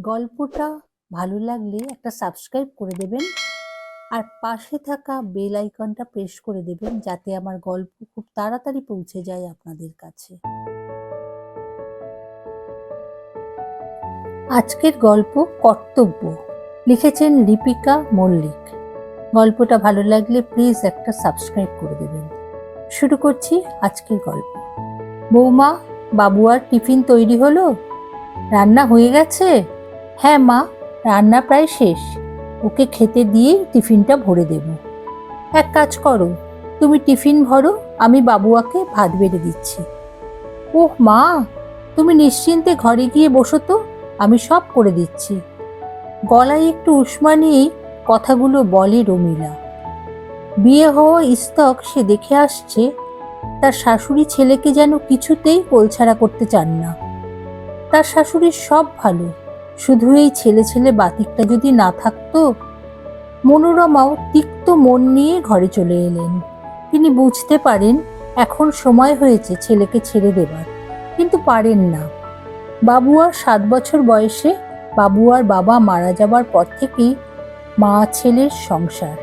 গল্পটা ভালো লাগলে একটা সাবস্ক্রাইব করে দেবেন আর পাশে থাকা বেল আইকনটা প্রেস করে দেবেন যাতে আমার গল্প খুব তাড়াতাড়ি পৌঁছে যায় আপনাদের কাছে। আজকের গল্প কর্তব্য, লিখেছেন লিপিকা মল্লিক। গল্পটা ভালো লাগলে প্লিজ একটা সাবস্ক্রাইব করে দেবেন। শুরু করছি আজকের গল্প। বৌমা, বাবু আর টিফিন তৈরি হলো? রান্না হয়ে গেছে? হ্যাঁ মা, রান্না প্রায় শেষ। ওকে খেতে দিয়ে টিফিনটা ভরে দেব। এক কাজ করো, তুমি টিফিন ভরো, আমি বাবুয়াকে ভাত বেড়ে দিচ্ছি। ওহ মা, তুমি নিশ্চিন্তে ঘরে গিয়ে বসো তো, আমি সব করে দিচ্ছি। গলায় একটু উষ্মা নিয়েই কথাগুলো বলে রমিলা। বিয়ে হওয়া ইস্তক সে দেখে আসছে, তার শাশুড়ি ছেলেকে যেন কিছুতেই কোলছাড়া করতে চান না। তার শাশুড়ির সব ভালো, শুধু এই ছেলে ছেলে বাতিকটা যদি না থাকতো। মনোরমাও তিক্ত মন নিয়ে ঘরে চলে এলেন। তিনি বুঝতে পারেন এখন সময় হয়েছে ছেলেকে ছেড়ে দেবার, কিন্তু পারেন না। বাবুয়ার 7 বছর বয়সে বাবুয়ার বাবা মারা যাবার পর থেকেই মা ছেলের সংসার।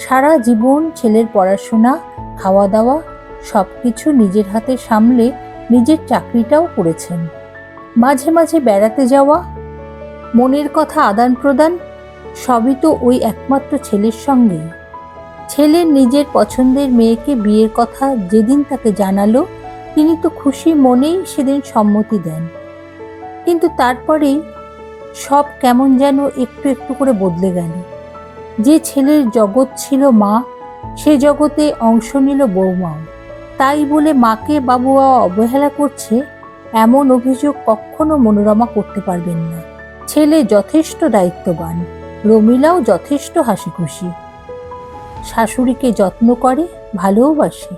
সারা জীবন ছেলের পড়াশোনা, খাওয়া দাওয়া সবকিছু নিজের হাতে সামলে নিজের চাকরিটাও করেছেন। মাঝে মাঝে বেড়াতে যাওয়া, মনের কথা আদান প্রদান, সবই তো ওই একমাত্র ছেলের সঙ্গেই। ছেলের নিজের পছন্দের মেয়েকে বিয়ের কথা যেদিন তাকে জানালো, তিনি তো খুশি মনেই সেদিন সম্মতি দেন। কিন্তু তারপরেই সব কেমন যেন একটু একটু করে বদলে গেল। যে ছেলের জগৎ ছিল মা, সে জগতে অংশ নিল বৌমাও। তাই বলে মাকে বাবুয়া অবহেলা করছে, এমন অভিযোগ কখনো মনোরমা করতে পারবেন না। ছেলে যথেষ্ট দায়িত্ববান, রমিলাও যথেষ্ট হাসি খুশি। শাশুড়িকে যত্ন করে, ভালোবাসে।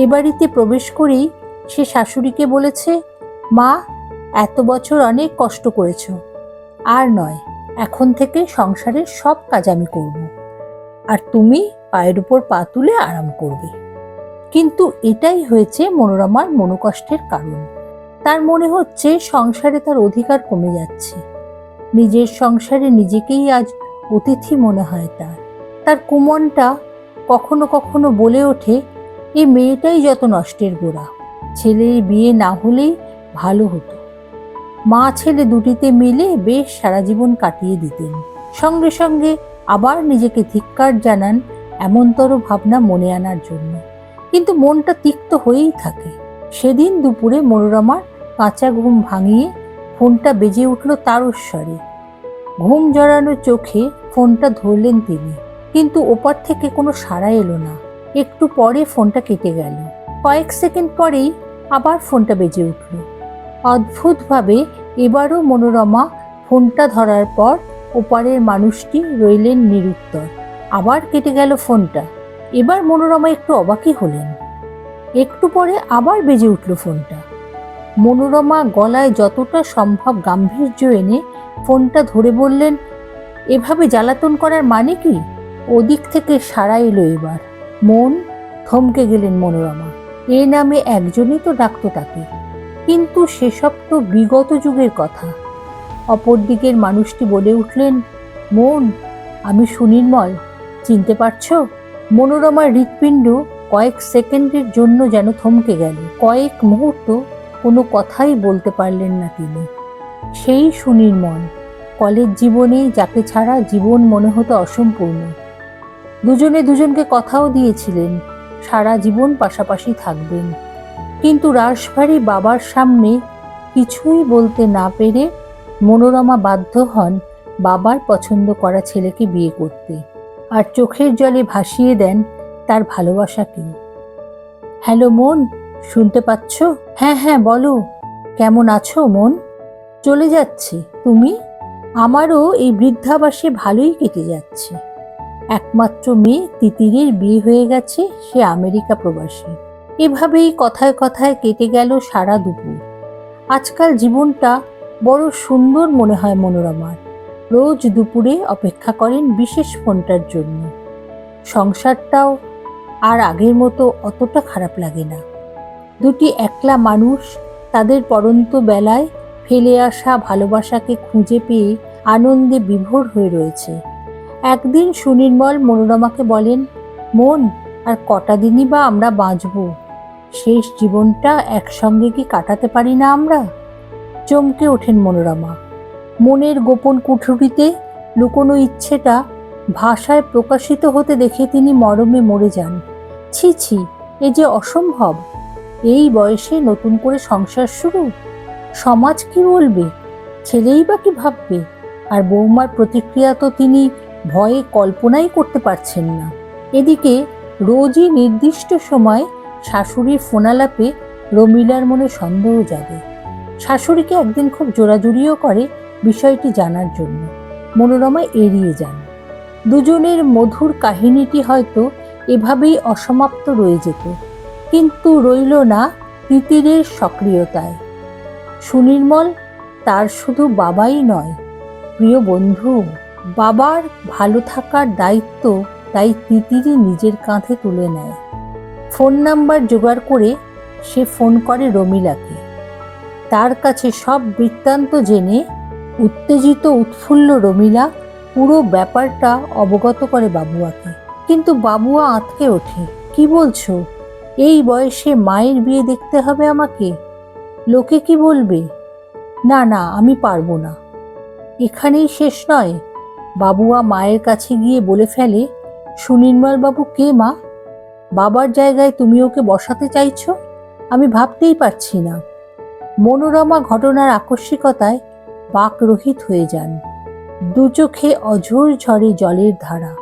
এ বাড়িতে প্রবেশ করেই সে শাশুড়িকে বলেছে, মা, এত বছর অনেক কষ্ট করেছ, আর নয়, এখন থেকে সংসারের সব কাজ আমি করব, আর তুমি পায়ের উপর পা তুলে আরাম করবে। কিন্তু এটাই হয়েছে মনোরমার মনোকষ্টের কারণ। তার মনে হচ্ছে সংসারে তার অধিকার কমে যাচ্ছে। নিজের সংসারে নিজেকেই আজ অতিথি মনে হয় তার। তার কুমনটা কখনো কখনো বলে ওঠে, এই মেয়েটাই যত নষ্টের গোড়া। ছেলের বিয়ে না হলেই ভালো হতো। মা ছেলে দুটিতে মিলে বেশ সারা জীবন কাটিয়ে দিতেন। সঙ্গে সঙ্গে আবার নিজেকে ধিক্কার জানান এমনতর ভাবনা মনে আনার জন্য। কিন্তু মনটা তিক্ত হয়েই থাকে। সেদিন দুপুরে মনোরমার কাঁচা ঘুম ভাঙিয়ে ফোনটা বেজে উঠল তারস্বরে। ঘুম জড়ানো চোখে ফোনটা ধরলেন তিনি, কিন্তু ওপার থেকে কোনো সাড়া এলো না। একটু পরে ফোনটা কেটে গেল। কয়েক সেকেন্ড পরেই আবার ফোনটা বেজে উঠল। অদ্ভুতভাবে এবারও মনোরমা ফোনটা ধরার পর ওপারের মানুষটি রইলেন নিরুত্তর। আবার কেটে গেল ফোনটা। এবার মনোরমা একটু অবাকই হলেন। একটু পরে আবার বেজে উঠল ফোনটা। মনোরমা গলায় যতটা সম্ভব গাম্ভীর্য এনে ফোনটা ধরে বললেন, এভাবে জ্বালাতন করার মানে কি? ওদিক থেকে সাড়া এলো এবার। মন থমকে গেলেন মনোরমা। এ নামে একজনই তো ডাকতো তাকে, কিন্তু সেসব তো বিগত যুগের কথা। অপর দিকের মানুষটি বলে উঠলেন, মন, আমি সুনির্মল, চিনতে পারছো? মনোরমার হৃৎপিণ্ড কয়েক সেকেন্ডের জন্য যেন থমকে গেল। কয়েক মুহূর্ত কোনো কথাই বলতে পারলেন না তিনি। সেই সুনির্মল, কলেজ জীবনে যাকে ছাড়া জীবন মনে হতো অসম্পূর্ণ। দুজনে দুজনকে কথাও দিয়েছিলেন সারা জীবন পাশাপাশি থাকবেন। কিন্তু রাশভারী বাবার সামনে কিছুই বলতে না পেরে মনোরমা বাধ্য হন বাবার পছন্দ করা ছেলেকে বিয়ে করতে, আর চোখের জলে ভাসিয়ে দেন তার ভালোবাসাকেও। হ্যালো মন, শুনতে পাচ্ছ? হ্যাঁ হ্যাঁ, বলো, কেমন আছো মন? চলে যাচ্ছে, তুমি? আমারও এই বৃদ্ধাবাসে ভালোই কেটে যাচ্ছে। একমাত্র মেয়ে তিতিরের বিয়ে হয়ে গেছে, সে আমেরিকা প্রবাসী। এভাবেই কথায় কথায় কেটে গেল সারা দুপুর। আজকাল জীবনটা বড় সুন্দর মনে হয় মনোরমার। রোজ দুপুরে অপেক্ষা করেন বিশেষ ফোনটার জন্য। সংসারটাও আর আগের মতো অতটা খারাপ লাগে না। দুটি একলা মানুষ তাদের পড়ন্ত বেলায় ফেলে আসা ভালোবাসাকে খুঁজে পেয়ে আনন্দে বিভোর হয়ে রয়েছে। একদিন সুনির্মল মনোরমাকে বলেন, মন, আর কটা দিনই বা আমরা বাঁচব, শেষ জীবনটা একসঙ্গে কি কাটাতে পারি না আমরা? চমকে ওঠেন মনোরমা। মনের গোপন কুঠুরিতে লুকোনো ইচ্ছেটা ভাষায় প্রকাশিত হতে দেখে তিনি মরমে মরে যান। ছি ছি, এ যে অসম্ভব। এই বয়সে নতুন করে সংসার শুরু? সমাজ কি বলবে? ছেলেই বা কি ভাববে? আর বৌমার প্রতিক্রিয়া তো তিনি ভয়ে কল্পনাই করতে পারছেন না। এদিকে রোজই নির্দিষ্ট সময় শাশুড়ির ফোনালাপে রমিলার মনে সন্দেহ জাগে। শাশুড়িকে একদিন খুব জোরাজুরিও করে বিষয়টি জানার জন্য। মনোরমা এড়িয়ে যান। দুজনের মধুর কাহিনীটি হয়তো এভাবেই অসমাপ্ত রয়ে যেত, কিন্তু রইল না তিতিরের সক্রিয়তায়। সুনির্মল তার শুধু বাবাই নয়, প্রিয় বন্ধু। বাবার ভালো থাকার দায়িত্ব তাই তিতিরই নিজের কাঁধে তুলে নেয়। ফোন নাম্বার জোগাড় করে সে ফোন করে রমিলাকে। তার কাছে সব বৃত্তান্ত জেনে উত্তেজিত উৎফুল্ল রমিলা পুরো ব্যাপারটা অবগত করে বাবুয়াকে। কিন্তু বাবুয়া আঁতকে ওঠে। কি বলছো? এই বয়সে মায়ের বিয়ে দেখতে হবে আমাকে? লোকে কি বলবে? না না, আমি পারবো না। এখানেই শেষ নয়। বাবুয়া মায়ের কাছে গিয়ে বলে ফেলে, সুনির্মল বাবু কে মা? বাবার জায়গায় তুমি ওকে বসাতে চাইছো? আমি ভাবতেই পারছি না। মনোরমা ঘটনার আকস্মিকতায় বাকরহিত হয়ে যান। দু চোখে অঝোর ঝরে জলের ধারা।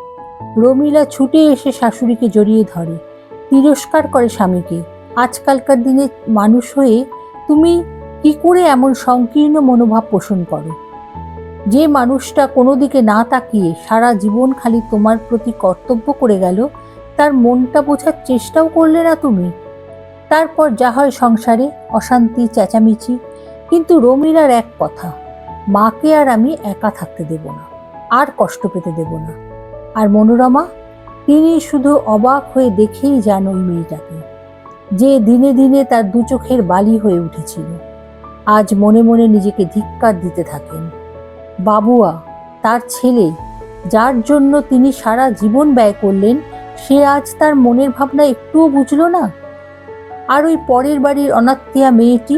রমিলা ছুটে এসে শাশুড়িকে জড়িয়ে ধরে, তিরস্কার করে স্বামীকে। আজকালকার দিনে মানুষ হয়ে তুমি কি করে এমন সংকীর্ণ মনোভাব পোষণ করো? যে মানুষটা কোনো দিকে না তাকিয়ে সারা জীবন খালি তোমার প্রতি কর্তব্য করে গেল, তার মনটা বোঝার চেষ্টাও করলে না তুমি। তারপর যা হয় সংসারে, অশান্তি, চেঁচামেচি। কিন্তু রমিলার এক কথা, মাকে আর আমি একা থাকতে দেব না, আর কষ্ট পেতে দেব না। আর মনোরমা, তিনি শুধু অবাক হয়ে দেখেই যান ওই মেয়েটাকে, যে দিনে দিনে তার দু চোখের বালি হয়ে উঠেছিল। আজ মনে মনে নিজেকে ধিক্কার দিতে থাকেন। বাবুয়া, তার ছেলে, যার জন্য তিনি সারা জীবন ব্যয় করলেন, সে আজ তার মনের ভাবনা একটুও বুঝল না। আর ওই পরের বাড়ির অনাত্মীয়া মেয়েটি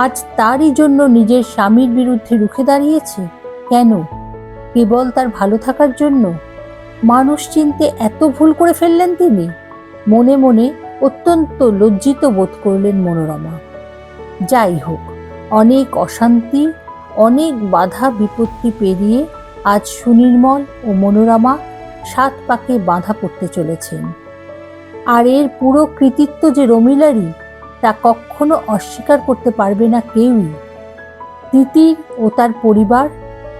আজ তারই জন্য নিজের স্বামীর বিরুদ্ধে রুখে দাঁড়িয়েছে। কেন? কেবল তার ভালো থাকার জন্য? মানুষ চিনতে এত ভুল করে ফেললেন তিনি? মনে মনে অত্যন্ত লজ্জিত বোধ করলেন মনোরমা। যাই হোক, অনেক অশান্তি, অনেক বাধা বিপত্তি পেরিয়ে আজ সুনির্মল ও মনোরমা 7 পাকে বাঁধা পড়তে চলেছেন। আর এর পুরো কৃতিত্ব যে রমিলারই, তা কখনো অস্বীকার করতে পারবে না কেউই। তিতির ও তার পরিবার,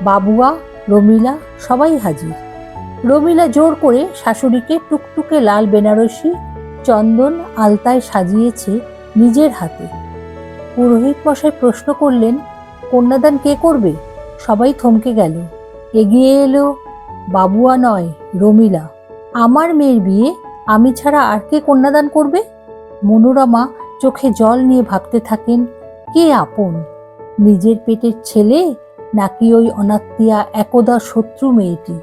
বাবুয়া, রমিলা সবাই হাজির। রমিলা জোর করে শাশুড়িকে টুকটুকে লাল বেনারসি চন্দন আলতায় সাজিয়েছে নিজের হাতে। পুরোহিত মশাই প্রশ্ন করলেন, কন্যাদান কে করবে? সবাই থমকে গেল। এগিয়ে এলো বাবুয়া নয়, রমিলা। আমার মেয়ের বিয়ে আমি ছাড়া আর কে কন্যাদান করবে? মনোরমা চোখে জল নিয়ে ভাবতে থাকেন, কে আপন, নিজের পেটের ছেলে নাকি ওই অনাত্মীয়া একদা শত্রু মেয়েটি?